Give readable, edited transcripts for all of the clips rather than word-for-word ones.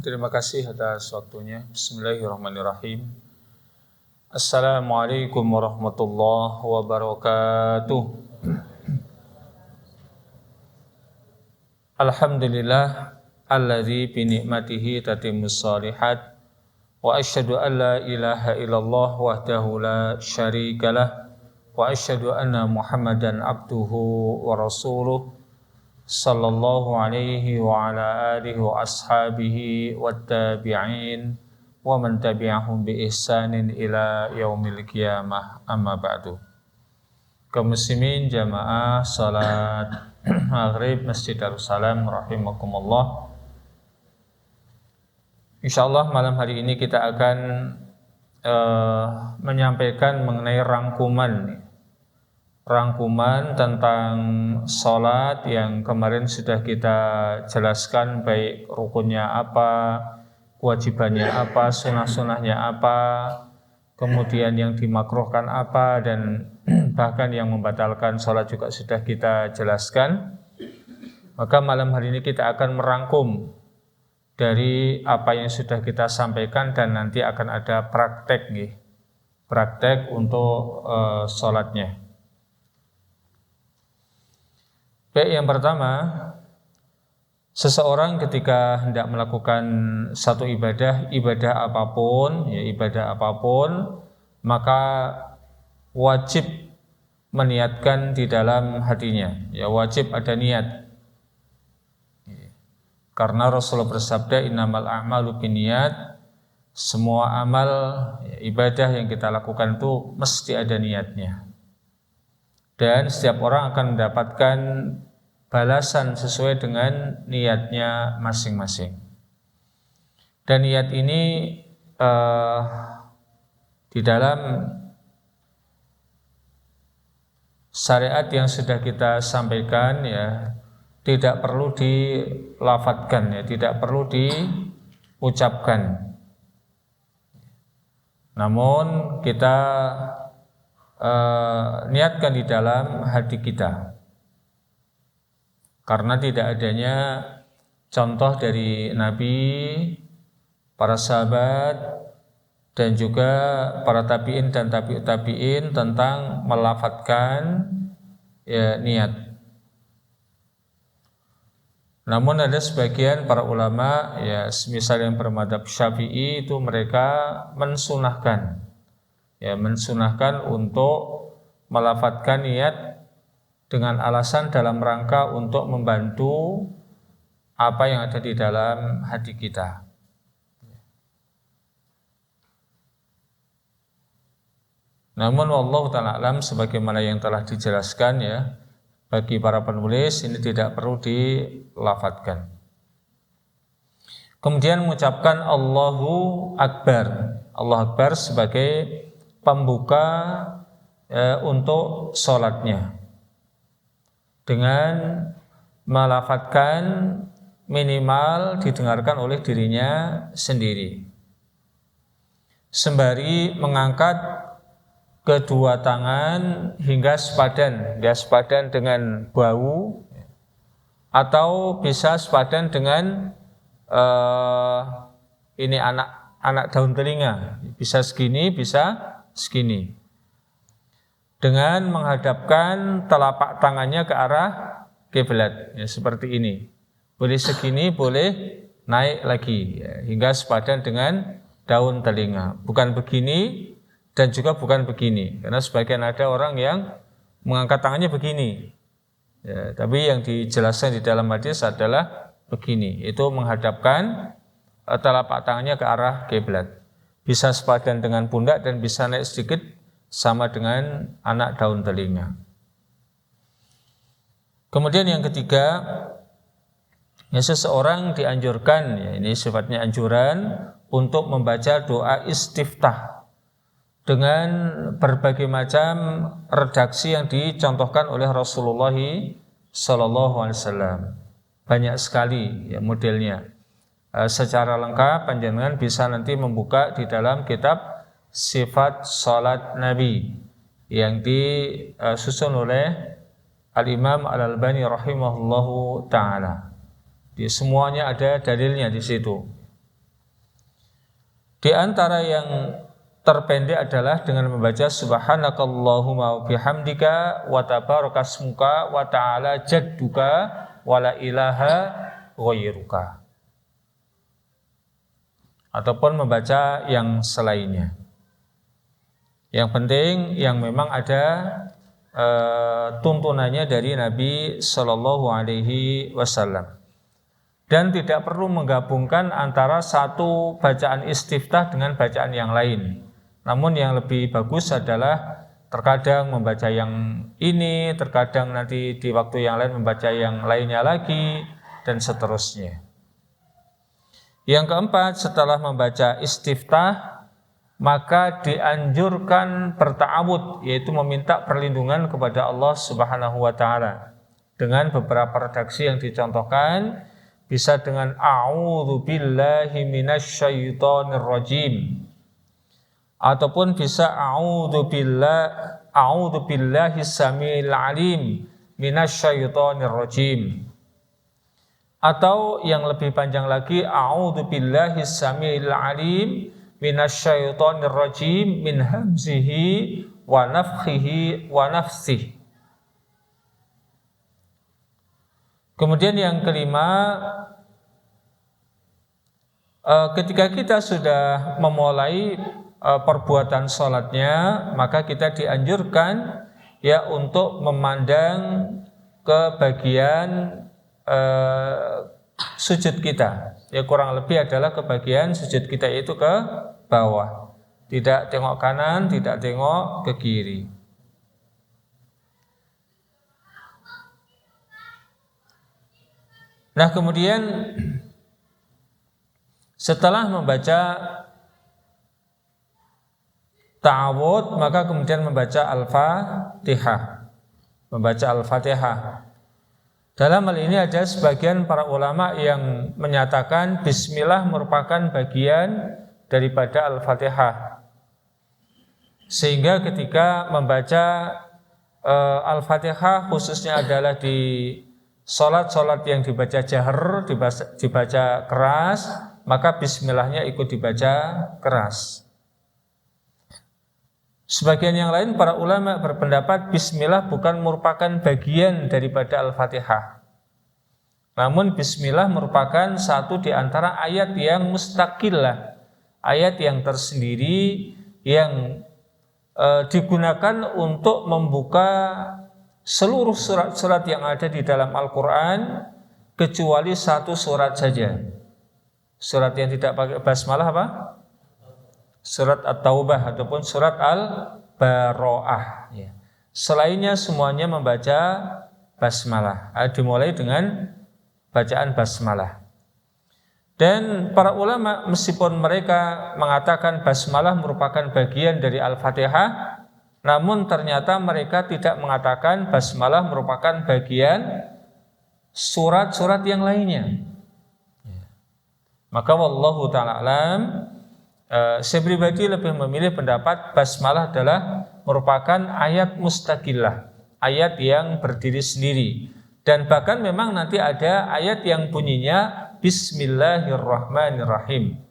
Terima kasih atas waktunya. Bismillahirrahmanirrahim. Assalamualaikum warahmatullahi wabarakatuh. Alhamdulillah alladzi bi ni'matihi tatimmus shalihat wa asyhadu an la ilaha illallah wahdahu la syarikalah wa asyhadu anna Muhammadan abduhu wa rasuluh sallallahu alaihi wa ala alihi wa ashabihi wattabi'in wa man tabi'ahum bi ihsanin ila yaumil qiyamah, amma ba'du. Kaum muslimin jamaah salat maghrib Masjid Darussalam rahimakumullah. Insyaallah malam hari ini kita akan menyampaikan mengenai rangkuman tentang sholat yang kemarin sudah kita jelaskan, baik rukunnya apa, kewajibannya apa, sunah-sunahnya apa, kemudian yang dimakruhkan apa, dan bahkan yang membatalkan sholat juga sudah kita jelaskan. Maka malam hari ini kita akan merangkum dari apa yang sudah kita sampaikan dan nanti akan ada praktek untuk sholatnya. Baik, yang pertama, seseorang ketika hendak melakukan satu ibadah apapun, maka wajib meniatkan di dalam hatinya. Ya, wajib ada niat. Karena Rasulullah bersabda, innamal a'malu binniyat, semua amal ibadah yang kita lakukan itu mesti ada niatnya. Dan setiap orang akan mendapatkan balasan sesuai dengan niatnya masing-masing. Dan niat ini di dalam syariat yang sudah kita sampaikan ya, tidak perlu dilafadzkan ya, tidak perlu diucapkan. Namun kita niatkan di dalam hati kita, karena tidak adanya contoh dari Nabi, para sahabat, dan juga para tabi'in dan tabi'ut tabi'in tentang melafadzkan ya, niat. Namun ada sebagian para ulama ya, misal yang bermadzhab Syafi'i, itu mereka mensunahkan untuk melafadzkan niat dengan alasan dalam rangka untuk membantu apa yang ada di dalam hati kita. Namun wallahu ta'ala alam, sebagaimana yang telah dijelaskan ya, bagi para penulis ini tidak perlu dilafadzkan. Kemudian mengucapkan Allahu Akbar. Allahu Akbar sebagai pembuka untuk sholatnya, dengan melafadzkan minimal didengarkan oleh dirinya sendiri, sembari mengangkat kedua tangan hingga sepadan dengan bahu, atau bisa sepadan dengan ini anak daun telinga, bisa segini, bisa segini, dengan menghadapkan telapak tangannya ke arah kiblat ya, seperti ini. Boleh segini, boleh naik lagi ya, hingga sepadan dengan daun telinga. Bukan begini dan juga bukan begini, karena sebagian ada orang yang mengangkat tangannya begini ya, tapi yang dijelaskan di dalam hadis adalah begini, itu menghadapkan telapak tangannya ke arah kiblat. Bisa sepadan dengan pundak dan bisa naik sedikit sama dengan anak daun telinga. Kemudian yang ketiga, ya, seseorang dianjurkan ya, ini sifatnya anjuran, untuk membaca doa istiftah dengan berbagai macam redaksi yang dicontohkan oleh Rasulullah SAW. Banyak sekali ya modelnya. Secara lengkap panjenengan bisa nanti membuka di dalam kitab Sifat Salat Nabi yang disusun oleh Al-Imam Al-Albani rahimahullahu ta'ala. Semuanya ada dalilnya di situ. Di antara yang terpendek adalah dengan membaca subhanakallahumma wa bihamdika wa tabarakasmuka wa ta'ala jadduka wa la ilaha ghairuka, ataupun membaca yang selainnya. Yang penting yang memang ada tuntunannya dari Nabi Shallallahu Alaihi Wasallam. Dan tidak perlu menggabungkan antara satu bacaan istiftah dengan bacaan yang lain. Namun yang lebih bagus adalah terkadang membaca yang ini, terkadang nanti di waktu yang lain membaca yang lainnya lagi, dan seterusnya. Yang keempat, setelah membaca istiftah, maka dianjurkan berta'awudz, yaitu meminta perlindungan kepada Allah Subhanahu wa Ta'ala, dengan beberapa redaksi yang dicontohkan. Bisa dengan a'udzu billahi minasyaitonir rajim, ataupun bisa a'udzu billahi samil alim minasyaitonir rajim, atau yang lebih panjang lagi a'udzu billahi samil alim minasyaitonir rajim min hamzihi wa nafthihi wa nafsihi. Kemudian yang kelima, ketika kita sudah memulai perbuatan sholatnya, maka kita dianjurkan ya untuk memandang ke bagian sujud kita. Ya kurang lebih adalah ke bagian sujud kita, itu ke bawah. Tidak tengok kanan, tidak tengok ke kiri. Nah, kemudian setelah membaca ta'awudz, maka kemudian membaca Al-Fatihah. Membaca Al-Fatihah. Dalam hal ini ada sebagian para ulama yang menyatakan bismillah merupakan bagian daripada Al-Fatihah. Sehingga ketika membaca Al-Fatihah, khususnya adalah di sholat yang dibaca jahar, dibaca keras, maka bismillahnya ikut dibaca keras. Sebagian yang lain para ulama berpendapat bismillah bukan merupakan bagian daripada Al-Fatihah. Namun bismillah merupakan satu di antara ayat yang mustaqillah, ayat yang tersendiri yang digunakan untuk membuka seluruh surat-surat yang ada di dalam Al-Quran, kecuali satu surat saja. Surat yang tidak pakai basmalah apa? Surat At-Taubah ataupun surat Al-Baro'ah. Ya. Selainnya semuanya membaca basmalah. Dimulai dengan bacaan basmalah. Dan para ulama meskipun mereka mengatakan basmalah merupakan bagian dari Al-Fatihah, namun ternyata mereka tidak mengatakan basmalah merupakan bagian surat-surat yang lainnya. Maka wallahu ta'ala alam, saya pribadi lebih memilih pendapat basmalah adalah merupakan ayat mustaqillah, ayat yang berdiri sendiri. Dan bahkan memang nanti ada ayat yang bunyinya Bismillahirrahmanirrahim.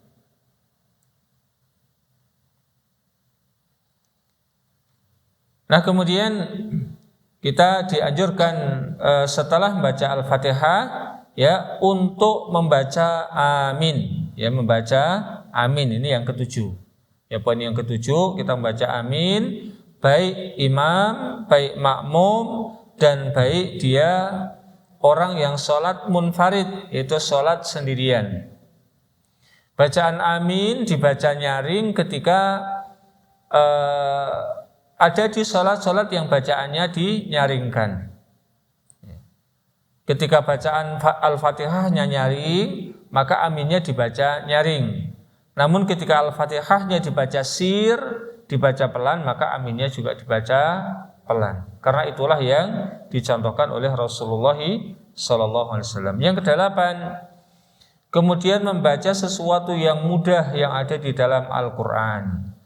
Nah, kemudian kita dianjurkan setelah membaca Al-Fatihah ya untuk membaca amin, ya membaca amin, ini yang ketujuh. Ya, poin yang ketujuh kita membaca amin, baik imam, baik makmum, dan baik dia orang yang sholat munfarid, yaitu sholat sendirian. Bacaan amin dibaca nyaring ketika ada di sholat-sholat yang bacaannya dinyaringkan. Ketika bacaan Al-Fatihahnya nyaring, maka aminnya dibaca nyaring. Namun ketika Al-Fatihahnya dibaca sir, dibaca pelan, maka aminnya juga dibaca pelan. Karena itulah yang dicontohkan oleh Rasulullah SAW. Yang kedelapan, kemudian membaca sesuatu yang mudah yang ada di dalam Al-Quran.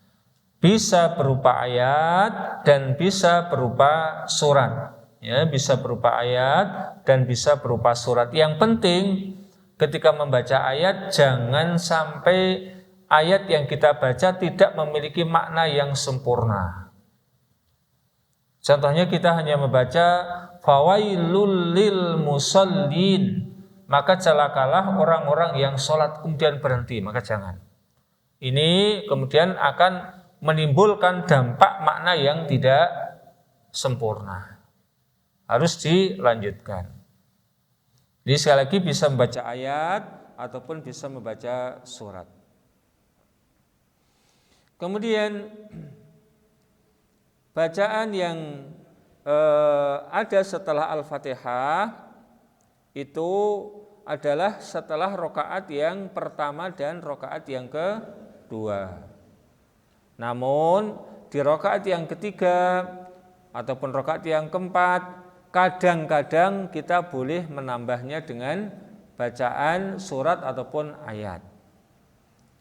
Bisa berupa ayat dan bisa berupa surat. Ya, bisa berupa ayat dan bisa berupa surat. Yang penting ketika membaca ayat jangan sampai ayat yang kita baca tidak memiliki makna yang sempurna. Contohnya kita hanya membaca fawailul lil musallin, maka celakalah orang-orang yang sholat kemudian berhenti, maka jangan. Ini kemudian akan menimbulkan dampak makna yang tidak sempurna. Harus dilanjutkan. Jadi sekali lagi bisa membaca ayat ataupun bisa membaca surat. Kemudian bacaan yang ada setelah Al-Fatihah itu adalah setelah rokaat yang pertama dan rokaat yang kedua. Namun di rokaat yang ketiga ataupun rokaat yang keempat, kadang-kadang kita boleh menambahnya dengan bacaan surat ataupun ayat.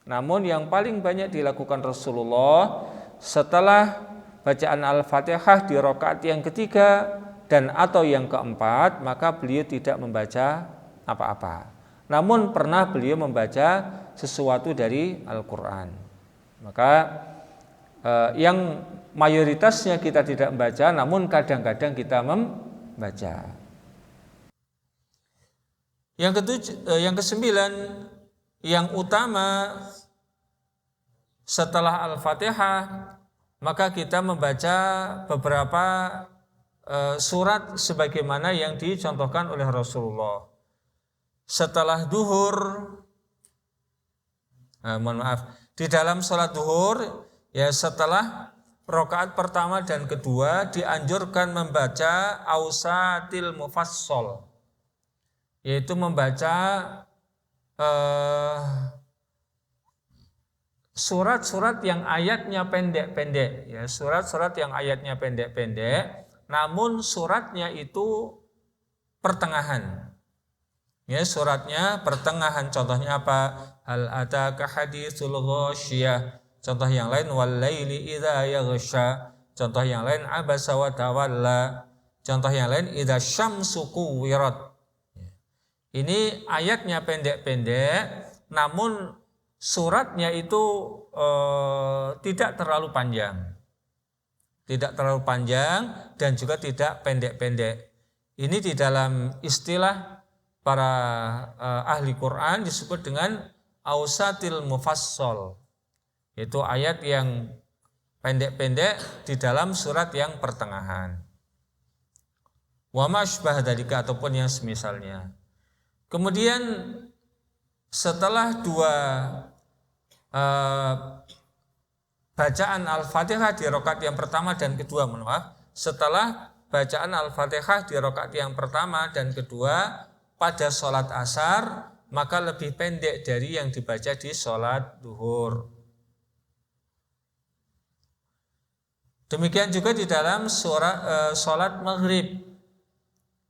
Namun yang paling banyak dilakukan Rasulullah setelah bacaan Al-Fatihah di rakaat yang ketiga dan atau yang keempat, maka beliau tidak membaca apa-apa. Namun pernah beliau membaca sesuatu dari Al-Quran. Maka yang mayoritasnya kita tidak membaca, namun kadang-kadang kita membaca. Yang kesembilan, yang utama setelah Al-Fatihah, maka kita membaca beberapa surat sebagaimana yang dicontohkan oleh Rasulullah. Setelah duhur, di dalam sholat duhur, ya setelah rakaat pertama dan kedua dianjurkan membaca ausatil mufassal, yaitu membaca surat-surat yang ayatnya pendek-pendek, ya surat-surat yang ayatnya pendek-pendek, namun suratnya itu pertengahan, ya suratnya pertengahan. Contohnya apa? Hal ataka haditsul ghasyiyah. Contoh yang lain walaili idza yaghsha. Contoh yang lain abasa wa tawalla. Contoh yang lain idza syamsu kuwirat. Ini ayatnya pendek-pendek, namun suratnya itu tidak terlalu panjang. Tidak terlalu panjang dan juga tidak pendek-pendek. Ini di dalam istilah para ahli Quran disebut dengan ausatil mufassal. Itu ayat yang pendek-pendek di dalam surat yang pertengahan. Wa ma asbah dzalika ataupun yang semisalnya. Kemudian setelah dua bacaan Al-Fatihah di rakaat yang pertama dan kedua, setelah bacaan Al-Fatihah di rakaat yang pertama dan kedua pada sholat asar, maka lebih pendek dari yang dibaca di sholat duhur. Demikian juga di dalam sholat maghrib.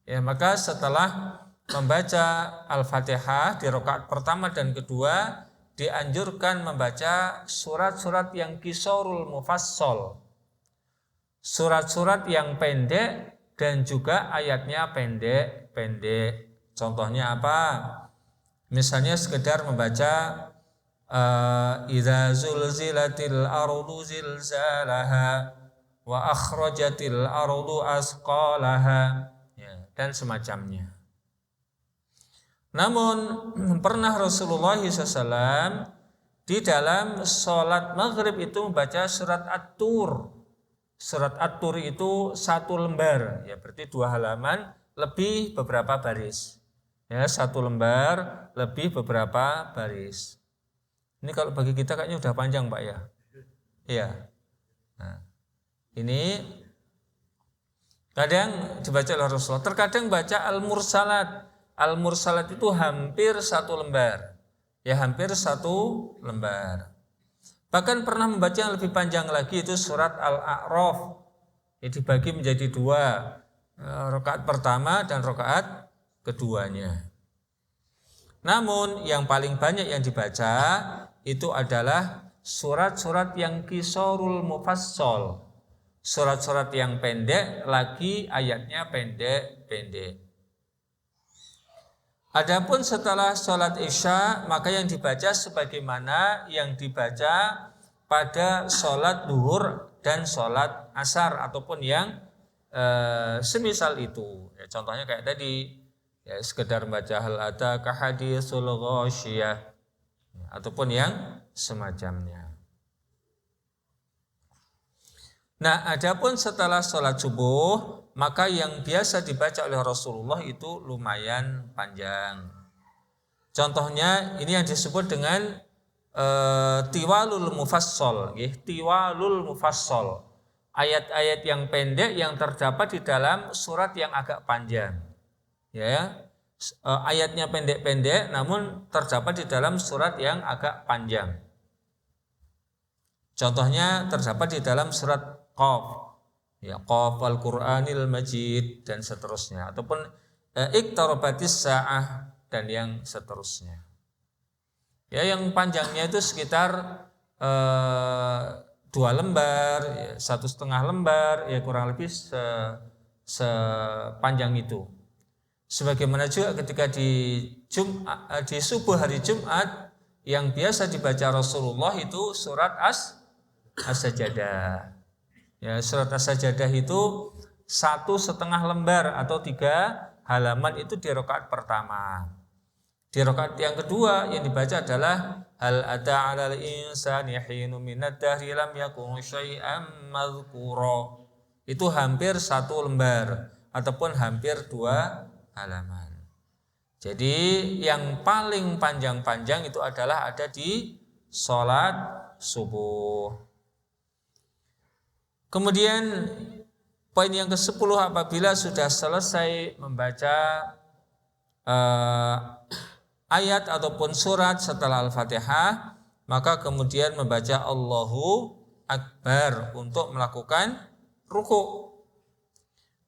Ya, maka setelah membaca Al-Fatihah di rakaat pertama dan kedua dianjurkan membaca surat-surat yang qisarul mufassal, surat-surat yang pendek dan juga ayatnya pendek-pendek. Contohnya apa? Misalnya sekedar membaca idza zulzilatil ardu zilzalaha wa akhrajatil ardu asqalaha, ya, dan semacamnya. Namun pernah Rasulullah SAW di dalam sholat maghrib itu membaca surat At-Tur. Surat At-Tur itu satu lembar, ya berarti 2 halaman lebih beberapa baris. Ya, 1 lembar lebih beberapa baris. Ini kalau bagi kita kayaknya udah panjang, Pak, ya. Iya. Nah, ini kadang dibaca oleh Rasulullah. Terkadang baca Al-Mursalat. Al-Mursalat itu hampir 1 lembar. Ya, hampir 1 lembar. Bahkan pernah membaca yang lebih panjang lagi, itu surat Al-A'raf. Ini dibagi menjadi 2, rakaat pertama dan rakaat keduanya. Namun yang paling banyak yang dibaca itu adalah surat-surat yang qisarul mufassal. Surat-surat yang pendek lagi ayatnya pendek-pendek. Adapun setelah sholat isya, maka yang dibaca sebagaimana yang dibaca pada sholat duhur dan sholat asar ataupun yang semisal itu. Ya, contohnya kayak tadi, ya sekedar baca hal ada kahaditsul ghasyiyah, ya, ataupun yang semacamnya. Nah, adapun setelah sholat subuh, maka yang biasa dibaca oleh Rasulullah itu lumayan panjang. Contohnya ini yang disebut dengan tiwalul mufassal, tiwalul mufassal. Ayat-ayat yang pendek yang terdapat di dalam surat yang agak panjang. Ya. Ayatnya pendek-pendek namun terdapat di dalam surat yang agak panjang. Contohnya terdapat di dalam surat Qaf. Ya, Qaf Al-Qur'anil Majid dan seterusnya, ataupun Iqtarabatis Sa'ah dan yang seterusnya. Ya, yang panjangnya itu sekitar 2 lembar, ya, 1,5 lembar, ya kurang lebih sepanjang itu. Sebagaimana juga ketika di subuh hari Jumat yang biasa dibaca Rasulullah itu surat As-Sajdah. Ya, surat As-Sajdah itu 1,5 lembar atau 3 halaman itu di rakaat pertama. Di rakaat yang kedua yang dibaca adalah hal ata 'alal insani hinum minad dahri lam yakun syai'an madhkura. Itu hampir 1 lembar ataupun hampir 2 halaman. Jadi yang paling panjang-panjang itu adalah ada di sholat subuh. Kemudian poin yang ke-10, apabila sudah selesai membaca ayat ataupun surat setelah Al-Fatihah, maka kemudian membaca Allahu Akbar untuk melakukan ruku'.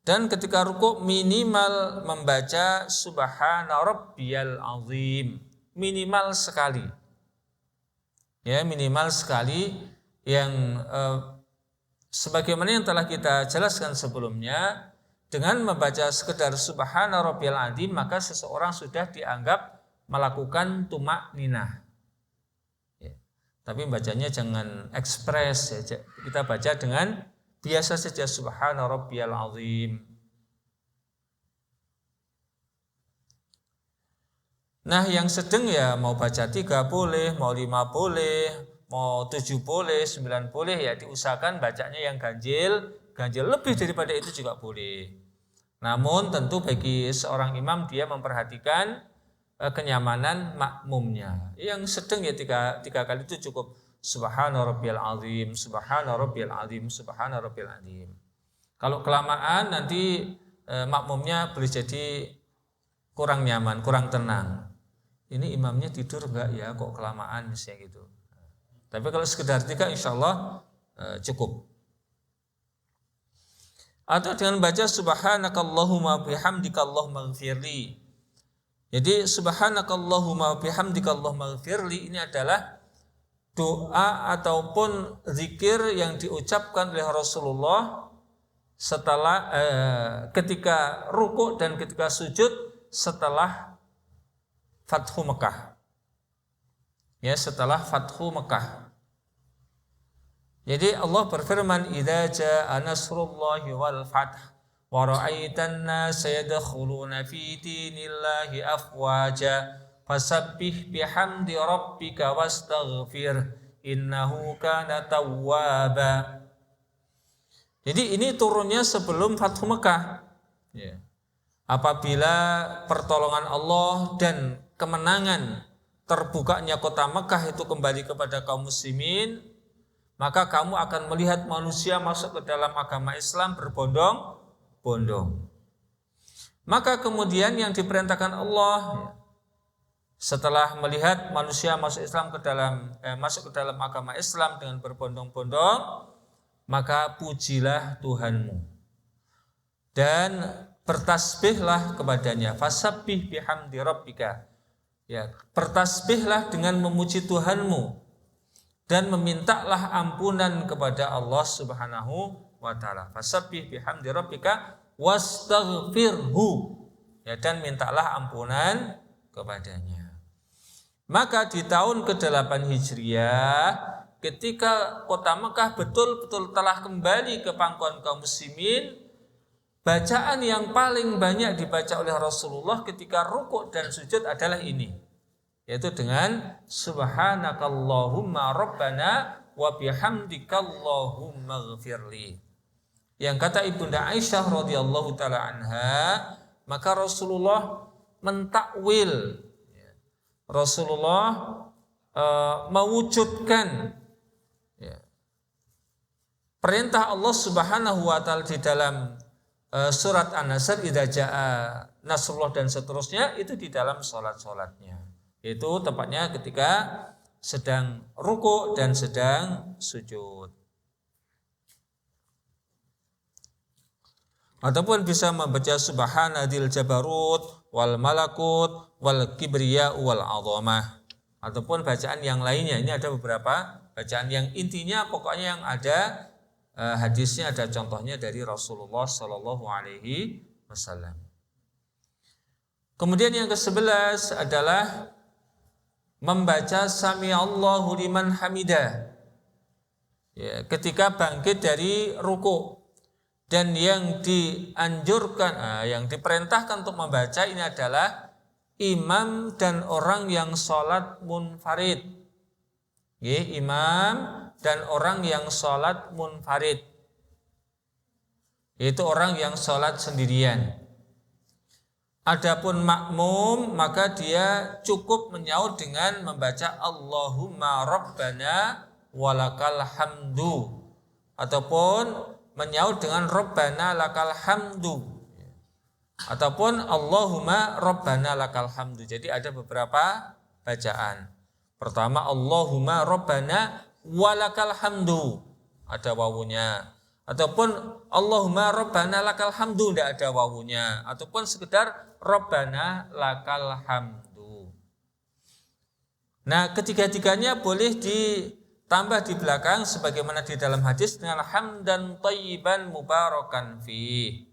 Dan ketika ruku' minimal membaca Subhana Rabbiyal Azim, minimal sekali. Ya, minimal sekali yang sebagaimana yang telah kita jelaskan sebelumnya, dengan membaca sekedar Subhana Rabbiyal Azim maka seseorang sudah dianggap melakukan tumak ninah. Ya. Tapi bacanya jangan ekspres, ya. Kita baca dengan biasa saja Subhana Rabbiyal Azim. Nah, yang sedang ya mau baca 3 boleh, mau 5 boleh, mau 7 boleh, 9 boleh, ya diusahakan bacanya yang ganjil lebih daripada itu juga boleh. Namun tentu bagi seorang imam dia memperhatikan kenyamanan makmumnya. Yang sedang ya 3 kali itu cukup. Subhana Rabbiyal Azim, Subhana Rabbiyal Azim, Subhana Rabbiyal Azim. Kalau kelamaan nanti makmumnya boleh jadi kurang nyaman, kurang tenang. Ini imamnya tidur enggak ya, kok kelamaan misalnya gitu. Tapi kalau sekedar 3 insya Allah cukup. Atau dengan baca Subhanakallahumma bihamdika Allahumma ighfirli. Jadi Subhanakallahumma bihamdika Allahumma ighfirli ini adalah doa ataupun zikir yang diucapkan oleh Rasulullah setelah ketika rukuk dan ketika sujud setelah Fathu Mekah. Ya, setelah Fathu Mekah. Jadi Allah berfirman, "Idza jaa nasrullahi wal fath wa ra'aitan nasa yadkhuluna fi dinillahi afwaja fasabbih bihamdi rabbika wastaghfir innahu kana tawwaba." Jadi ini turunnya sebelum Fathu Mekah. Ya. Apabila pertolongan Allah dan kemenangan terbukanya kota Mekah itu kembali kepada kaum muslimin, maka kamu akan melihat manusia masuk ke dalam agama Islam berbondong-bondong. Maka kemudian yang diperintahkan Allah setelah melihat manusia masuk ke dalam agama Islam dengan berbondong-bondong, maka pujilah Tuhanmu dan bertasbihlah kepadanya. Fasabbih bihamdi rabbika. Ya, bertasbihlah dengan memuji Tuhanmu dan memintalah ampunan kepada Allah Subhanahu wa taala. Fasabbih bihamdi rabbika wastaghfirhu. Ya, dan mintalah ampunan kepadanya. Maka di tahun ke-8 Hijriah, ketika kota Mekah betul-betul telah kembali ke pangkuan kaum muslimin, bacaan yang paling banyak dibaca oleh Rasulullah ketika rukuk dan sujud adalah ini, yaitu dengan subhanakallahumma rabbana wa bihamdikallahumma ghfirli. Yang kata Ibunda Aisyah radhiyallahu taala anha, maka Rasulullah mentakwil, Rasulullah mewujudkan perintah Allah Subhanahu wa taala di dalam surat An-Nasr, idza jaa nasrullah dan seterusnya, itu di dalam salat-salatnya. Itu tepatnya ketika sedang rukuk dan sedang sujud. Ataupun bisa membaca subhanadil jabarut wal malakut wal kibriya wal azamah. Ataupun bacaan yang lainnya. Ini ada beberapa bacaan yang intinya pokoknya yang ada hadisnya, ada contohnya dari Rasulullah Shallallahu Alaihi Wasallam. Kemudian yang ke-11 adalah membaca Sami Allahu liman hamidah, ya, ketika bangkit dari ruku. Dan yang dianjurkan, yang diperintahkan untuk membaca ini adalah imam dan orang yang sholat munfarid. Ya, imam dan orang yang sholat munfarid, yaitu orang yang sholat sendirian. Adapun makmum, maka dia cukup menyaut dengan membaca Allahumma rabbana walakal hamdu, ataupun menyaut dengan Rabbana lakal hamdu, ataupun Allahumma Rabbana lakal hamdu. Jadi ada beberapa bacaan. Pertama Allahumma Rabbana walakal hamdu, ada wawunya. Ataupun Allahumma Rabbana lakal hamdu, tidak ada wawunya. Ataupun sekedar Rabbana lakal hamdu. Nah, ketiga-tiganya boleh ditambah di belakang sebagaimana di dalam hadis dengan hamdan thayyiban mubarakan fi.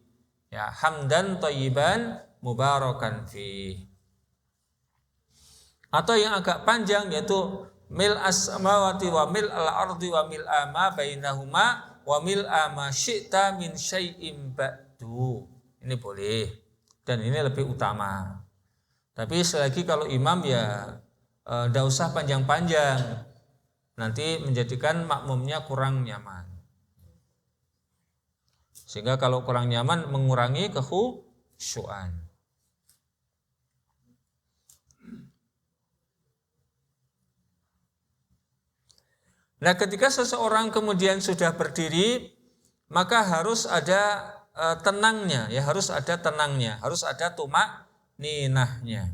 Ya, hamdan thayyiban mubarakan fi. Atau yang agak panjang yaitu mil as-samawati wa mil al-ardi wa mil ma bainahuma wa mil ma syi'ta min syai'im ba'du. Ini boleh dan ini lebih utama. Tapi selagi kalau imam ya tidak usah panjang-panjang, nanti menjadikan makmumnya kurang nyaman. Sehingga kalau kurang nyaman mengurangi kekhusyuan. Nah, ketika seseorang kemudian sudah berdiri, maka harus ada tenangnya, ya harus ada tenangnya, harus ada tumak ninahnya.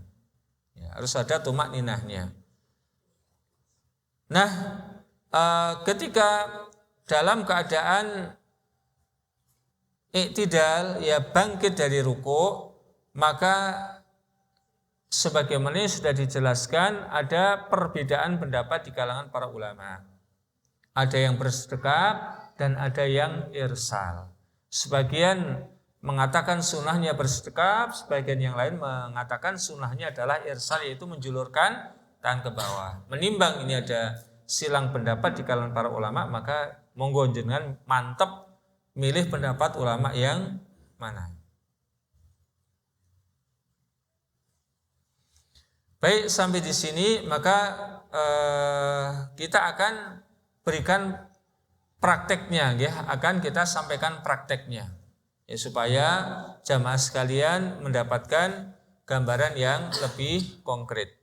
Ya, harus ada tumak ninahnya. Nah, ketika dalam keadaan iktidal, ya bangkit dari ruku, maka sebagaimana sudah dijelaskan ada perbedaan pendapat di kalangan para ulama. Ada yang bersedekap dan ada yang irsal. Sebagian mengatakan sunnahnya bersedekap, sebagian yang lain mengatakan sunnahnya adalah irsal, yaitu menjulurkan tangan ke bawah. Menimbang ini ada silang pendapat di kalangan para ulama, maka monggo jenengan mantep milih pendapat ulama yang mana. Baik, sampai di sini maka kita akan berikan prakteknya, ya, akan kita sampaikan prakteknya, ya, supaya jamaah sekalian mendapatkan gambaran yang lebih konkret.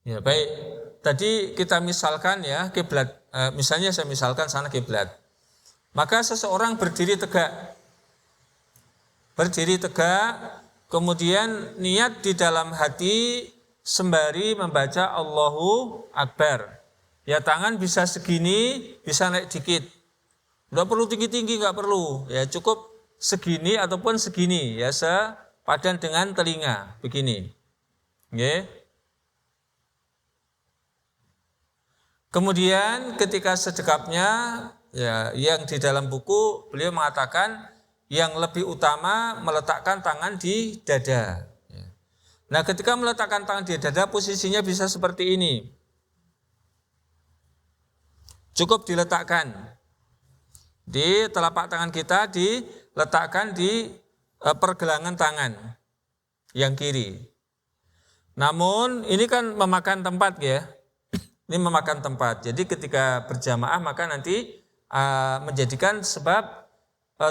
Ya, baik. Tadi kita misalkan ya kiblat, misalnya saya misalkan sana kiblat. Maka seseorang berdiri tegak, kemudian niat di dalam hati sembari membaca Allahu Akbar. Ya, tangan bisa segini, bisa naik dikit. Enggak perlu tinggi-tinggi, enggak perlu. Ya, cukup segini ataupun segini, ya, sepadan dengan telinga, begini. Oke. Kemudian ketika sedekapnya, ya, yang di dalam buku beliau mengatakan yang lebih utama meletakkan tangan di dada. Nah, ketika meletakkan tangan di dada, posisinya bisa seperti ini. Cukup diletakkan di telapak tangan kita, diletakkan di pergelangan tangan yang kiri. Namun ini kan memakan tempat ya. Ini memakan tempat. Jadi ketika berjamaah maka nanti menjadikan sebab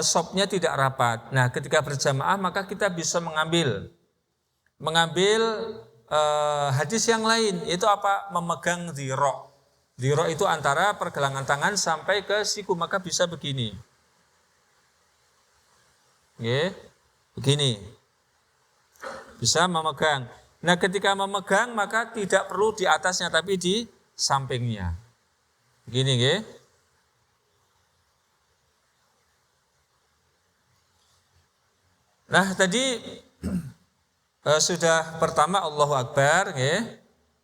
sopnya tidak rapat. Nah, ketika berjamaah maka kita bisa mengambil hadis yang lain, itu apa? Memegang dhira'. Dhira' itu antara pergelangan tangan sampai ke siku, maka bisa begini. Oke, begini. Bisa memegang. Nah, ketika memegang maka tidak perlu di atasnya tapi di sampingnya. Begini, nggih. Nah, tadi sudah pertama Allahu Akbar, nggih.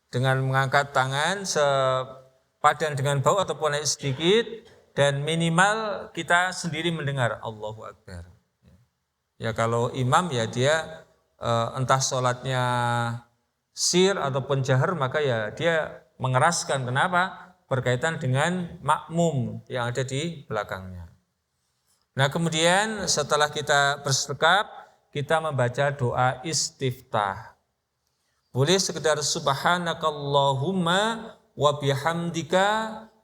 Dengan mengangkat tangan sepadan dengan bau ataupun naik sedikit, dan minimal kita sendiri mendengar Allahu Akbar. Ya kalau imam ya dia entah sholatnya sir ataupun jahar, maka ya dia mengeraskan. Kenapa? Berkaitan dengan makmum yang ada di belakangnya. Nah, kemudian setelah kita bersekap, kita membaca doa istiftah. Boleh sekedar subhanakallahumma wa bihamdika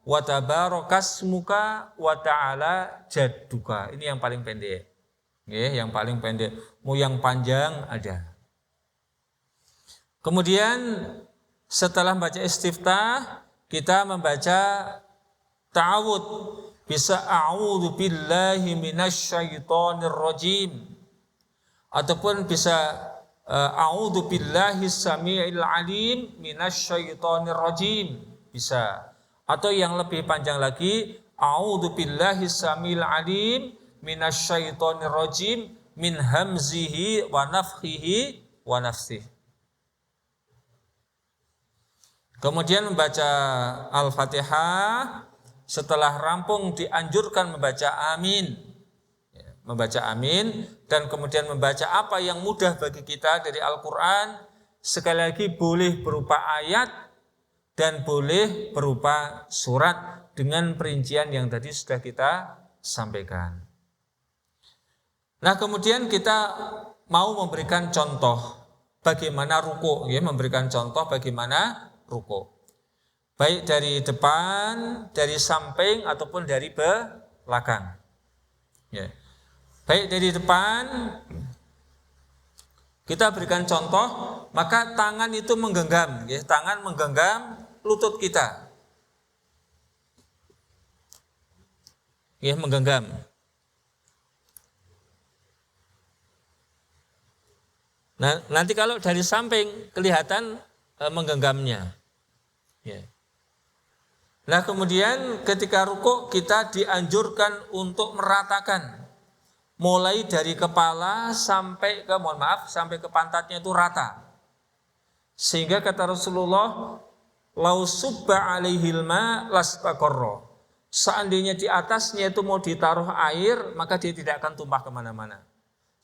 wa tabarakasmuka wa ta'ala jadduka. Ini yang paling pendek. Oke, yang paling pendek. Mau yang panjang ada. Kemudian setelah membaca istiftah, kita membaca ta'awud. Bisa a'udzu billahi minasyaitonir rajim, ataupun bisa a'udzu billahi samii'il alim minasyaitonir rajim, bisa. Atau yang lebih panjang lagi, a'udzu billahi samii'il alim minasyaitonir rajim min hamzihi wa nafthihi wa nafsihi. Kemudian membaca Al-Fatihah. Setelah rampung dianjurkan membaca amin. Membaca amin dan kemudian membaca apa yang mudah bagi kita dari Al-Quran. Sekali lagi boleh berupa ayat dan boleh berupa surat dengan perincian yang tadi sudah kita sampaikan. Nah, kemudian kita mau memberikan contoh bagaimana ruku', ya, memberikan contoh bagaimana ruku'. Baik dari depan, dari samping ataupun dari belakang. Ya. Baik dari depan, kita berikan contoh, maka tangan itu menggenggam, ya, tangan menggenggam lutut kita. Ya, menggenggam. Nah, nanti kalau dari samping kelihatan menggenggamnya. Ya. Nah, kemudian ketika rukuk kita dianjurkan untuk meratakan, mulai dari kepala sampai ke sampai ke pantatnya itu rata. Sehingga kata Rasulullah, lau subba alaihil ma lastaqarra. Seandainya di atasnya itu mau ditaruh air, maka dia tidak akan tumpah kemana-mana.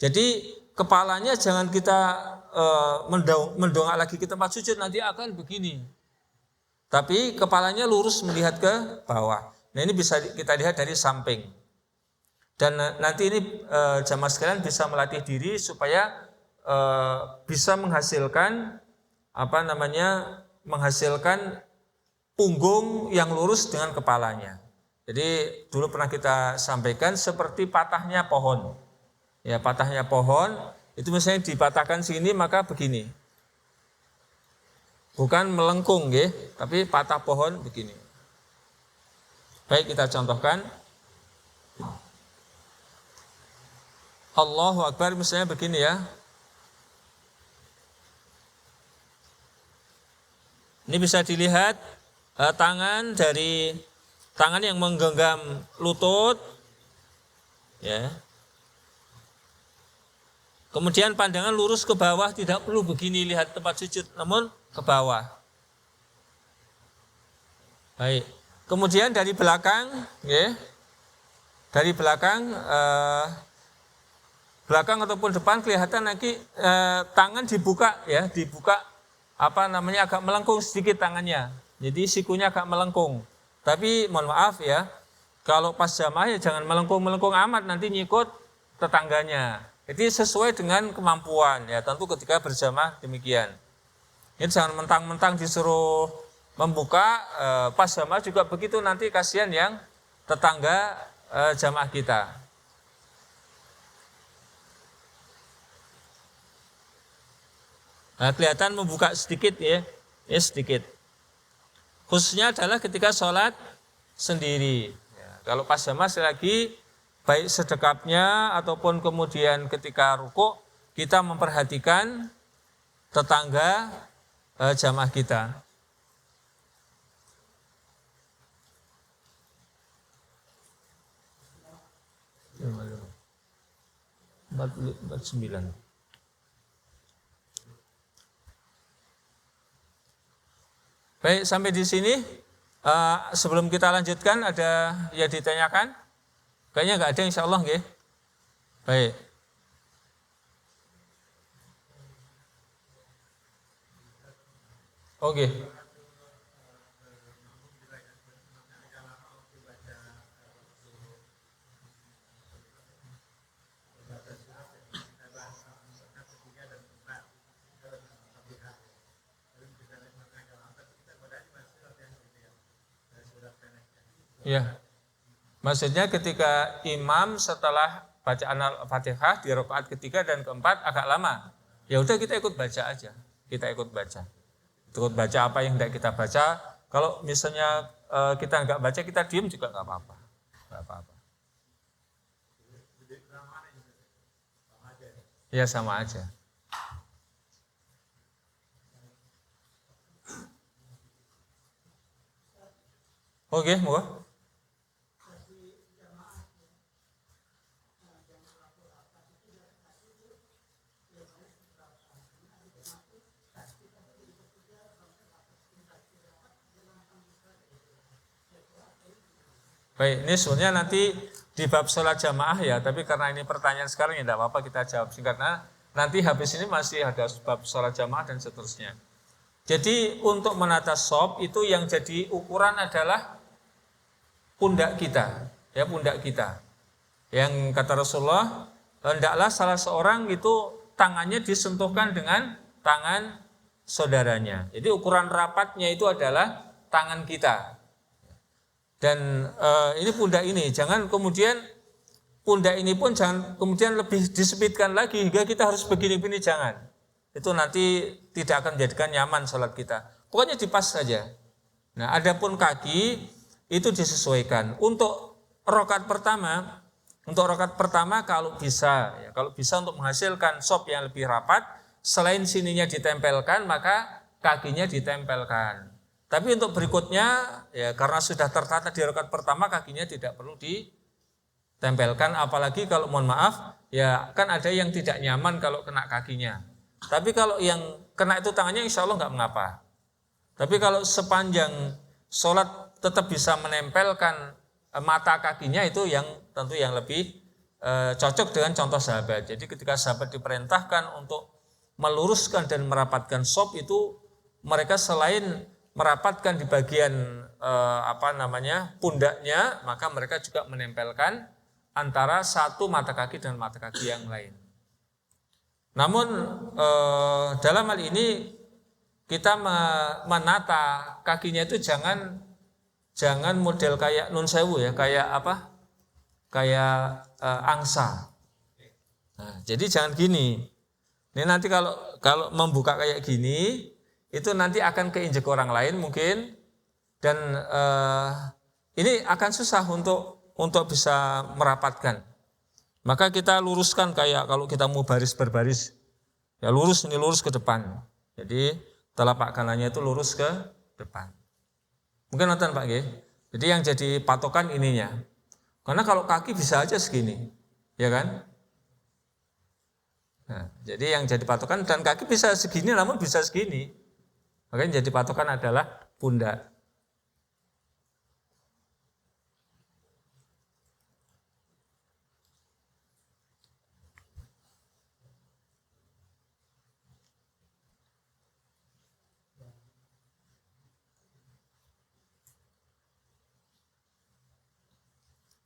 Jadi kepalanya jangan kita mendongak lagi ke tempat sujud, nanti akan begini. Tapi kepalanya lurus melihat ke bawah. Nah, ini bisa kita lihat dari samping. Dan nanti ini jamaah sekalian bisa melatih diri supaya bisa menghasilkan menghasilkan punggung yang lurus dengan kepalanya. Jadi dulu pernah kita sampaikan seperti patahnya pohon. Ya, patahnya pohon itu misalnya dipatahkan sini maka begini. Bukan melengkung, ya, tapi patah pohon begini. Baik, kita contohkan. Allahu Akbar misalnya begini ya. Ini bisa dilihat tangan yang menggenggam lutut, ya. Kemudian pandangan lurus ke bawah, tidak perlu begini lihat tempat sujud, namun ke bawah. Baik. Kemudian dari belakang, ya, dari belakang belakang ataupun depan kelihatan lagi tangan dibuka ya, dibuka agak melengkung sedikit tangannya. Jadi sikunya agak melengkung. Tapi mohon maaf ya, kalau pas jamaah ya jangan melengkung-melengkung amat, nanti nyikut tetangganya. Jadi sesuai dengan kemampuan ya, tentu ketika berjamaah demikian. Ini jangan mentang-mentang disuruh membuka, pas jamaah juga begitu, nanti kasihan yang tetangga jamaah kita. Nah, kelihatan membuka sedikit ya sedikit. Khususnya adalah ketika sholat sendiri. Ya, kalau pas jamaah lagi, baik sedekapnya ataupun kemudian ketika rukuk, kita memperhatikan tetangga jamaah kita. Empat sembilan. Baik, sampai di sini. Sebelum kita lanjutkan, ada yang ditanyakan? Kayaknya nggak ada, insya Allah, nggih. Baik. Oke. Ya, maksudnya ketika imam setelah bacaan Al-Fatihah di rakaat ketiga dan keempat agak lama, ya udah kita ikut baca aja, kita ikut baca apa yang tidak kita baca. Kalau misalnya kita nggak baca, kita diem juga nggak apa-apa, Ya sama aja. Oke, moga. Baik, ini sebenarnya nanti di bab sholat jamaah ya, tapi karena ini pertanyaan sekarang ya tidak apa-apa kita jawab singkat. Nanti habis ini masih ada bab sholat jamaah dan seterusnya. Jadi untuk menata shop itu yang jadi ukuran adalah pundak kita, ya pundak kita. Yang kata Rasulullah, hendaklah salah seorang itu tangannya disentuhkan dengan tangan saudaranya. Jadi ukuran rapatnya itu adalah tangan kita. Dan ini pundak ini, jangan kemudian pundak ini pun jangan kemudian lebih disempitkan lagi hingga kita harus begini-begini, jangan. Itu nanti tidak akan menjadikan nyaman sholat kita. Pokoknya dipas saja. Nah, adapun kaki itu disesuaikan. Untuk rakaat pertama kalau bisa untuk menghasilkan shop yang lebih rapat, selain sininya ditempelkan maka kakinya ditempelkan. Tapi untuk berikutnya, ya karena sudah tertata di rakaat pertama, kakinya tidak perlu ditempelkan. Apalagi kalau mohon maaf, ya kan ada yang tidak nyaman kalau kena kakinya. Tapi kalau yang kena itu tangannya, insya Allah nggak mengapa. Tapi kalau sepanjang sholat tetap bisa menempelkan mata kakinya, itu yang tentu yang lebih cocok dengan contoh sahabat. Jadi ketika sahabat diperintahkan untuk meluruskan dan merapatkan shop itu, mereka selain merapatkan di bagian pundaknya, maka mereka juga menempelkan antara satu mata kaki dan mata kaki yang lain. Namun dalam hal ini kita menata kakinya itu jangan model kayak nun sewu ya, kayak angsa. Nah, jadi jangan gini. Ini nanti kalau membuka kayak gini, itu nanti akan keinjek orang lain mungkin, dan ini akan susah untuk bisa merapatkan. Maka kita luruskan kayak kalau kita mau baris berbaris, ya lurus ke depan. Jadi telapak kanannya itu lurus ke depan. Mungkin nonton Pak G. Jadi yang jadi patokan ininya. Karena kalau kaki bisa aja segini, ya kan? Nah, jadi yang jadi patokan, dan kaki bisa segini namun bisa segini. Makanya jadi patokan adalah pundak.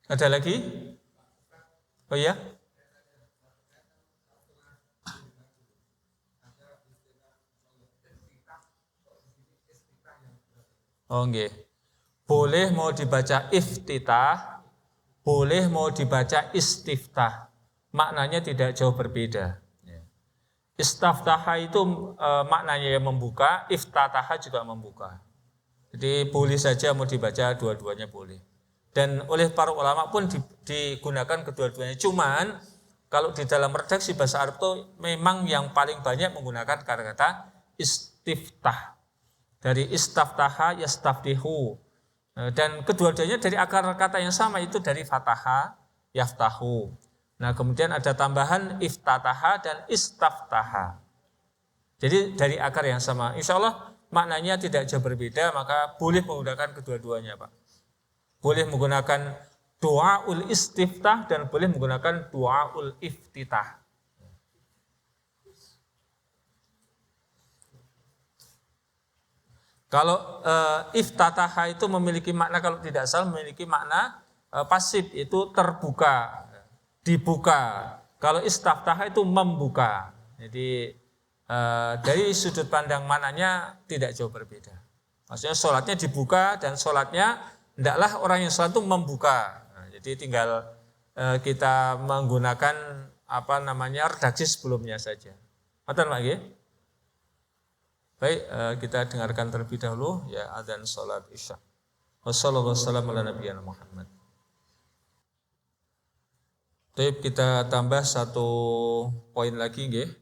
Ada lagi? Oh ya? Oh nggih. Boleh mau dibaca iftitah, boleh mau dibaca istiftah. Maknanya tidak jauh berbeda. Istaftaha itu maknanya yang membuka, iftataha juga membuka. Jadi boleh saja mau dibaca dua-duanya boleh. Dan oleh para ulama pun digunakan kedua-duanya. Cuman kalau di dalam redaksi bahasa Arab itu memang yang paling banyak menggunakan kata-kata istiftah. Dari istaftaha yastaftihu. Dan kedua-duanya dari akar kata yang sama, itu dari fataha yaftahu. Nah kemudian ada tambahan iftataha dan istaftaha. Jadi dari akar yang sama. Insya Allah maknanya tidak jauh berbeda, maka boleh menggunakan kedua-duanya Pak. Boleh menggunakan doaul istiftah dan boleh menggunakan doaul iftitah. Kalau iftataha itu memiliki makna, kalau tidak salah memiliki makna pasif, itu terbuka, dibuka. Kalau istaftaha itu membuka. Jadi dari sudut pandang maknanya tidak jauh berbeda. Maksudnya sholatnya dibuka dan sholatnya hendaklah orang yang sholat itu membuka. Nah, jadi tinggal kita menggunakan redaksi sebelumnya saja. Matan lagi. Baik, kita dengarkan terlebih dahulu ya adzan salat Isya. Wassalamualaikum warahmatullahi wabarakatuh. Baik, kita tambah satu poin lagi nggih.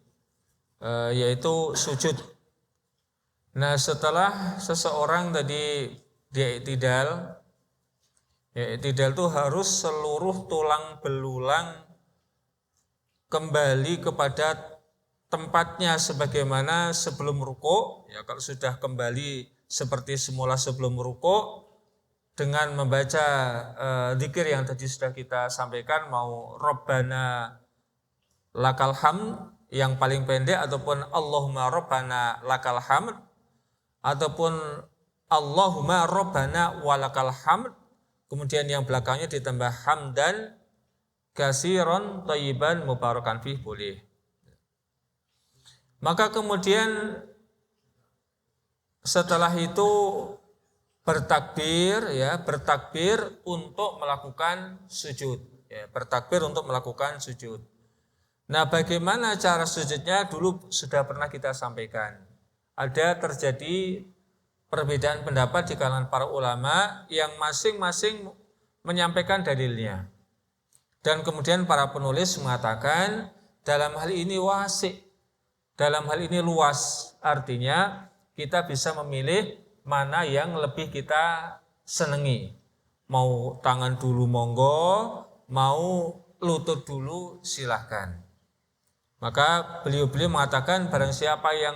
Yaitu sujud. Nah, setelah seseorang tadi dia i'tidal, ya i'tidal itu harus seluruh tulang belulang kembali kepada tempatnya sebagaimana sebelum ruku'. Ya, kalau sudah kembali seperti semula sebelum ruku', dengan membaca zikir yang tadi sudah kita sampaikan, mau Rabbana lakal hamd yang paling pendek, ataupun Allahumma Rabbana lakal hamd, ataupun Allahumma Rabbana walakal hamd, kemudian yang belakangnya ditambah hamdan katsiran thayyiban mubarakan fih, boleh. Maka kemudian setelah itu bertakbir untuk melakukan sujud, ya, bertakbir untuk melakukan sujud. Nah, bagaimana cara sujudnya dulu sudah pernah kita sampaikan. Ada terjadi perbedaan pendapat di kalangan para ulama yang masing-masing menyampaikan dalilnya. Dan kemudian para penulis mengatakan dalam hal ini wasi', dalam hal ini luas, artinya kita bisa memilih mana yang lebih kita senangi. Mau tangan dulu monggo, mau lutut dulu silahkan. Maka beliau-beliau mengatakan barang siapa yang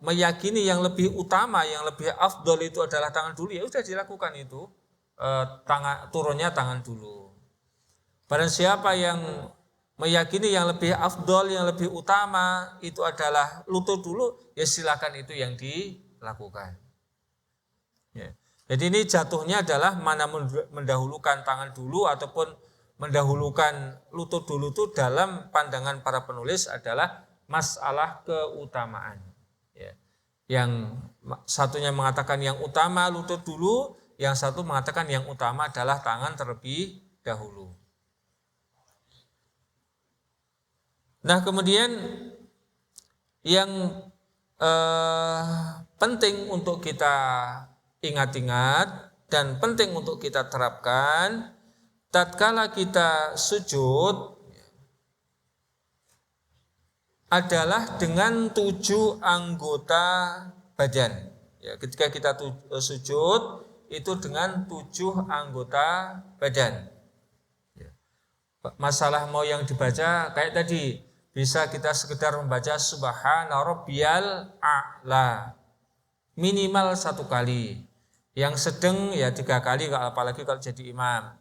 meyakini yang lebih utama, yang lebih afdol itu adalah tangan dulu, ya sudah dilakukan itu, turunnya tangan dulu. Barang siapa yang meyakini yang lebih afdol, yang lebih utama itu adalah lutut dulu, ya silakan itu yang dilakukan. Ya. Jadi ini jatuhnya adalah mana mendahulukan tangan dulu ataupun mendahulukan lutut dulu, itu dalam pandangan para penulis adalah masalah keutamaan. Ya. Yang satunya mengatakan yang utama lutut dulu, yang satu mengatakan yang utama adalah tangan terlebih dahulu. Nah, kemudian yang penting untuk kita ingat-ingat dan penting untuk kita terapkan tatkala kita sujud adalah dengan 7 anggota badan. Ya, ketika kita sujud itu dengan 7 anggota badan. Ya. Masalah mau yang dibaca kayak tadi, bisa kita sekedar membaca subhana rabbiyal a'la minimal 1 kali, yang sedang ya 3 kali, apalagi kalau jadi imam.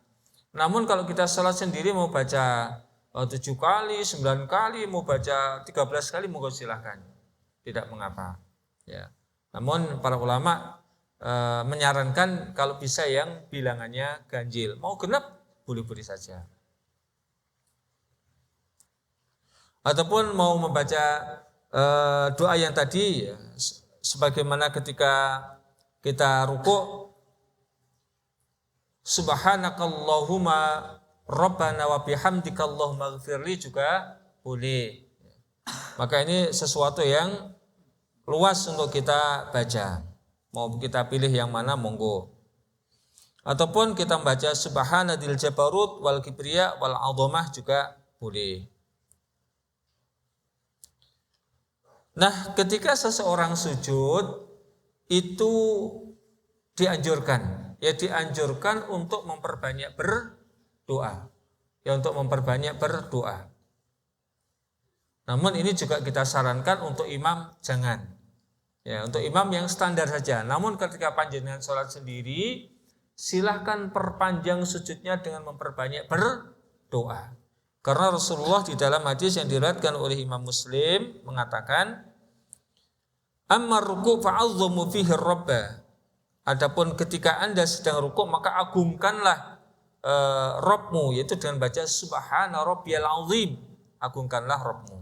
Namun kalau kita salat sendiri mau baca 7 kali, 9 kali, mau baca 13 kali, monggo silahkan, tidak mengapa. Ya. Namun para ulama menyarankan kalau bisa yang bilangannya ganjil. Mau genap boleh-boleh saja. Ataupun mau membaca doa yang tadi ya, sebagaimana ketika kita rukuk, subhanakallahumma rabbana wa bihamdika allahumma ighfirli juga boleh. Maka ini sesuatu yang luas untuk kita baca. Mau kita pilih yang mana monggo. Ataupun kita membaca subhanadil jabarut wal kibriya wal azamah juga boleh. Nah, ketika seseorang sujud itu dianjurkan untuk memperbanyak berdoa. Ya, untuk memperbanyak berdoa. Namun ini juga kita sarankan untuk imam jangan. Ya, untuk imam yang standar saja. Namun ketika panjenengan sholat sendiri, silahkan perpanjang sujudnya dengan memperbanyak berdoa. Karena Rasulullah di dalam hadis yang diriwayatkan oleh Imam Muslim mengatakan, "Amma ruku' fa'azzamu fihi rabba." Adapun ketika Anda sedang rukuk maka agungkanlah Rabbmu, yaitu dengan baca subhana rabbiyal azim. Agungkanlah Rabbmu.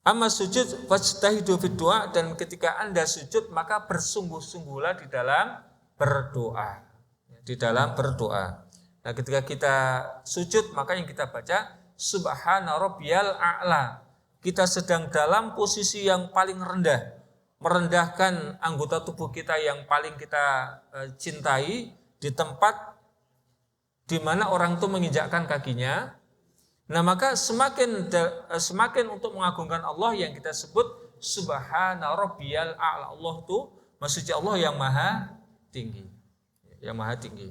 Amma sujud fajtahidu fid du'a, dan ketika Anda sujud maka bersungguh-sungguhlah di dalam berdoa. Di dalam berdoa. Nah, ketika kita sujud maka yang kita baca subhana rabbiyal a'la. Kita sedang dalam posisi yang paling rendah, merendahkan anggota tubuh kita yang paling kita cintai di tempat di mana orang itu menginjakkan kakinya. Nah, maka semakin untuk mengagungkan Allah yang kita sebut subhana rabbiyal a'la. Allah itu maksudnya Allah yang maha tinggi. Yang maha tinggi.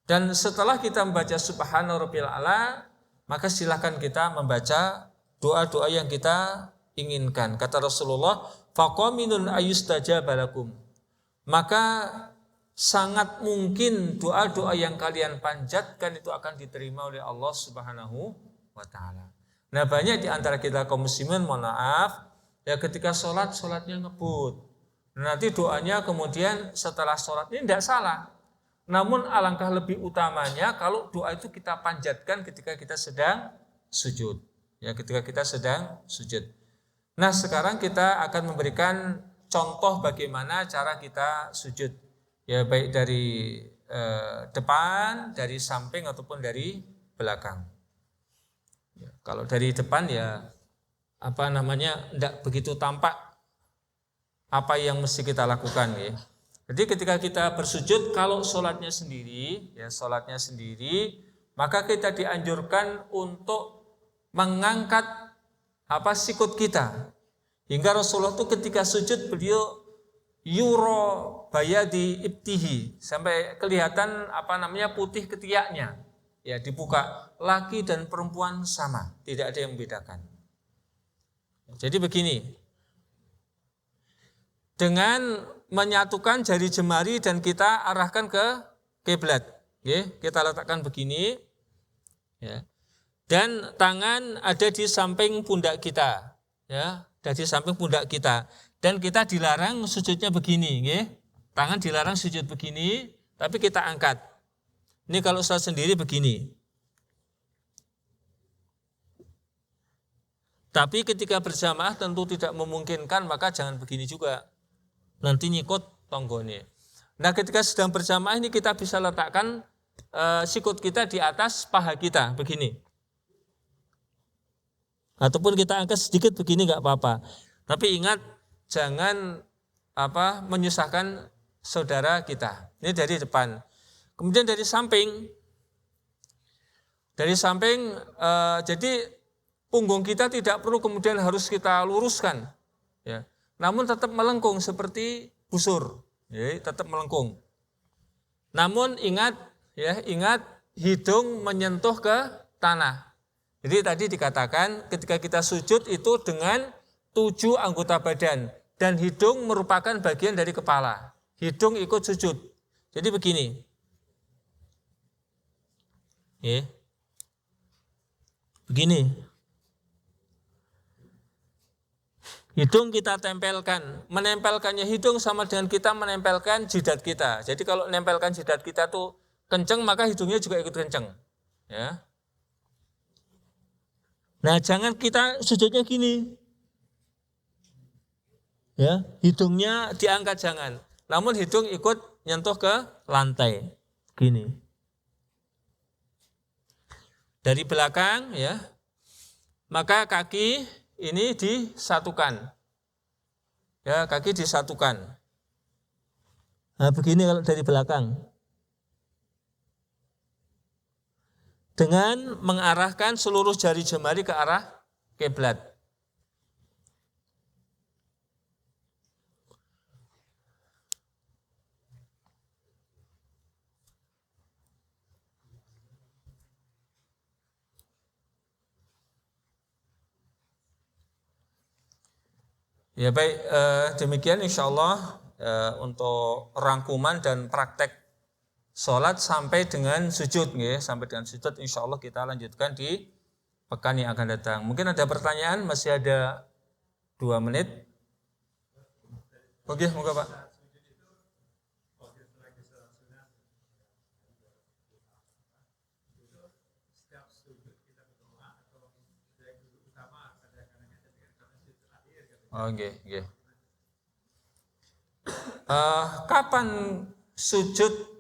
Dan setelah kita membaca subhana rabbiyal a'la, maka silakan kita membaca doa-doa yang kita inginkan. Kata Rasulullah, faqaminun ayustajaba lakum. Maka sangat mungkin doa-doa yang kalian panjatkan itu akan diterima oleh Allah Subhanahu wa taala. Nah, banyak di antara kita kaum muslimin, mohon maaf, ya ketika sholatnya ngebut. Nanti doanya kemudian setelah sholat ini tidak salah. Namun alangkah lebih utamanya kalau doa itu kita panjatkan ketika kita sedang sujud. Ya, ketika kita sedang sujud. Nah, sekarang kita akan memberikan contoh bagaimana cara kita sujud. Ya, baik dari depan, dari samping ataupun dari belakang. Ya, kalau dari depan ya tidak begitu tampak apa yang mesti kita lakukan ya. Jadi ketika kita bersujud, kalau sholatnya sendiri, maka kita dianjurkan untuk mengangkat sikut kita. Hingga Rasulullah itu ketika sujud beliau yuro bayadi ibtihi, sampai kelihatan putih ketiaknya. Ya, dibuka. Laki dan perempuan sama, tidak ada yang membedakan. Jadi begini, dengan menyatukan jari jemari dan kita arahkan ke kiblat. Kita letakkan begini, ya. Dan tangan ada di samping pundak kita, ya, ada di samping pundak kita. Dan kita dilarang sujudnya begini, tangan dilarang sujud begini, tapi kita angkat. Ini kalau sholat sendiri begini. Tapi ketika berjamaah tentu tidak memungkinkan, maka jangan begini juga. Nanti nyikut tonggone. Nah, ketika sedang berjamaah ini kita bisa letakkan sikut kita di atas paha kita begini. Ataupun kita angkat sedikit begini enggak apa-apa. Tapi ingat jangan menyusahkan saudara kita. Ini dari depan. Kemudian dari samping. Jadi punggung kita tidak perlu kemudian harus kita luruskan, ya. Namun tetap melengkung seperti busur, ya, tetap melengkung. Namun ingat hidung menyentuh ke tanah. Jadi tadi dikatakan ketika kita sujud itu dengan 7 anggota badan dan hidung merupakan bagian dari kepala. Hidung ikut sujud. Jadi begini. Ya. Begini. Hidung kita tempelkan. Menempelkannya hidung sama dengan kita menempelkan jidat kita. Jadi kalau menempelkan jidat kita tuh kenceng, maka hidungnya juga ikut kenceng. Ya. Nah, jangan kita sujudnya gini. Ya, hidungnya diangkat jangan. Namun hidung ikut nyentuh ke lantai. Gini. Dari belakang ya. Maka kaki ini disatukan. Ya, kaki disatukan. Nah, begini kalau dari belakang. Dengan mengarahkan seluruh jari jemari ke arah kiblat. Ya baik, demikian insya Allah untuk rangkuman dan praktek sholat sampai dengan sujud, ya. Sampai dengan sujud insya Allah kita lanjutkan di pekan yang akan datang. Mungkin ada pertanyaan, masih ada 2 menit. Oke, moga Pak. Oke. Kapan sujud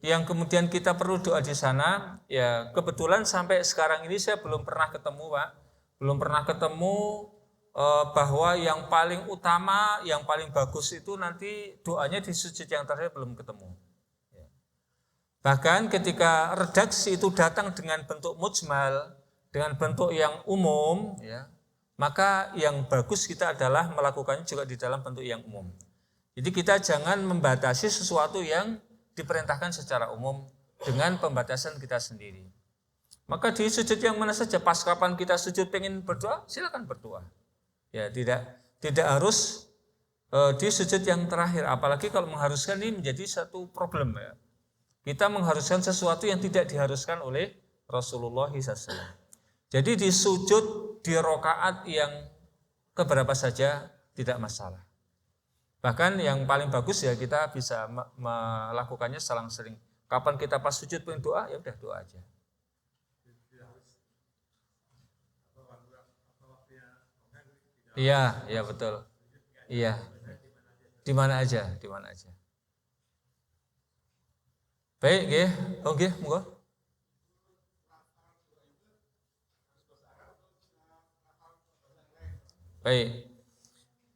yang kemudian kita perlu doa di sana? Ya kebetulan sampai sekarang ini saya belum pernah ketemu, Pak. Belum pernah ketemu bahwa yang paling utama, yang paling bagus itu nanti doanya di sujud yang terakhir, belum ketemu. Ya. Bahkan ketika redaksi itu datang dengan bentuk mujmal, dengan bentuk yang umum, ya, maka yang bagus kita adalah melakukannya juga di dalam bentuk yang umum. Jadi kita jangan membatasi sesuatu yang diperintahkan secara umum dengan pembatasan kita sendiri. Maka di sujud yang mana saja, pas kapan kita sujud pengen berdoa, silakan berdoa. Ya, tidak harus di sujud yang terakhir, apalagi kalau mengharuskan, ini menjadi satu problem, ya. Kita mengharuskan sesuatu yang tidak diharuskan oleh Rasulullah SAW. Jadi di sujud di rokaat yang keberapa saja tidak masalah. Bahkan yang paling bagus ya kita bisa melakukannya selang-seling. Kapan kita pas sujud pengen doa, ya udah doa aja. Iya betul. Iya. Di mana aja. Baik, nggih. Oke, monggo. Baik.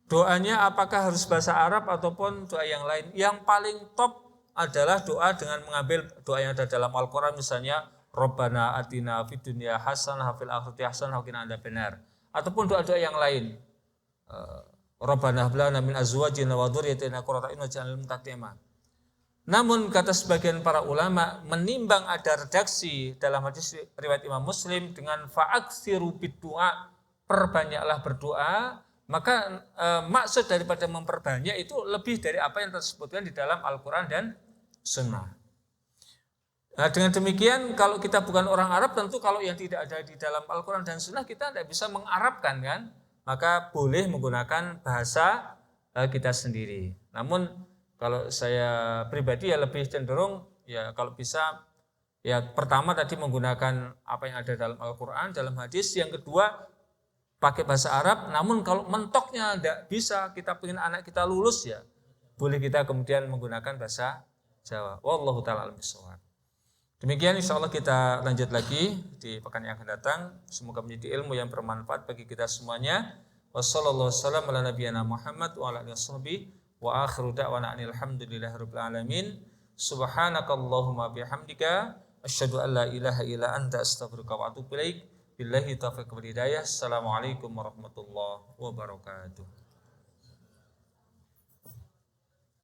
Doanya apakah harus bahasa Arab ataupun doa yang lain? Yang paling top adalah doa dengan mengambil doa yang ada dalam Al-Quran, misalnya Rabbana atina fid dunya hasanah fil akhirati hasanah wa qina adzabannar. Ataupun doa-doa yang lain. Rabbana hab lana min azwajina wa dzurriyyatina qurrata a'yun waj'alna lil muttaqina imama. Namun kata sebagian para ulama, menimbang ada redaksi dalam hadis riwayat Imam Muslim dengan fa'aksiru bid-du'a, perbanyaklah berdoa, maka maksud daripada memperbanyak itu lebih dari apa yang tersebutkan di dalam Al-Quran dan Sunnah. Nah, dengan demikian kalau kita bukan orang Arab, tentu kalau yang tidak ada di dalam Al-Quran dan Sunnah kita tidak bisa mengarabkan, kan? Maka boleh menggunakan bahasa kita sendiri. Namun kalau saya pribadi ya lebih cenderung ya kalau bisa ya pertama tadi menggunakan apa yang ada dalam Al-Quran, dalam hadis. Yang kedua pakai bahasa Arab. Namun kalau mentoknya tidak bisa, kita ingin anak kita lulus, ya boleh kita kemudian menggunakan bahasa Jawa. Wallahu ta'ala alam bishawab. Demikian insya Allah kita lanjut lagi di pekan yang akan datang. Semoga menjadi ilmu yang bermanfaat bagi kita semuanya. Wassallallahu wasallam ala nabiyana Muhammad wa ala alihi washabihi wa akhiru da'wana alhamdulillahirabbil alamin. Subhanakallahumma bihamdika asyhadu an la ilaha illa anta astaghfiruka wa atubu ilaik. Billahi taufiq wal hidayah. Assalamualaikum warahmatullahi wabarakatuh.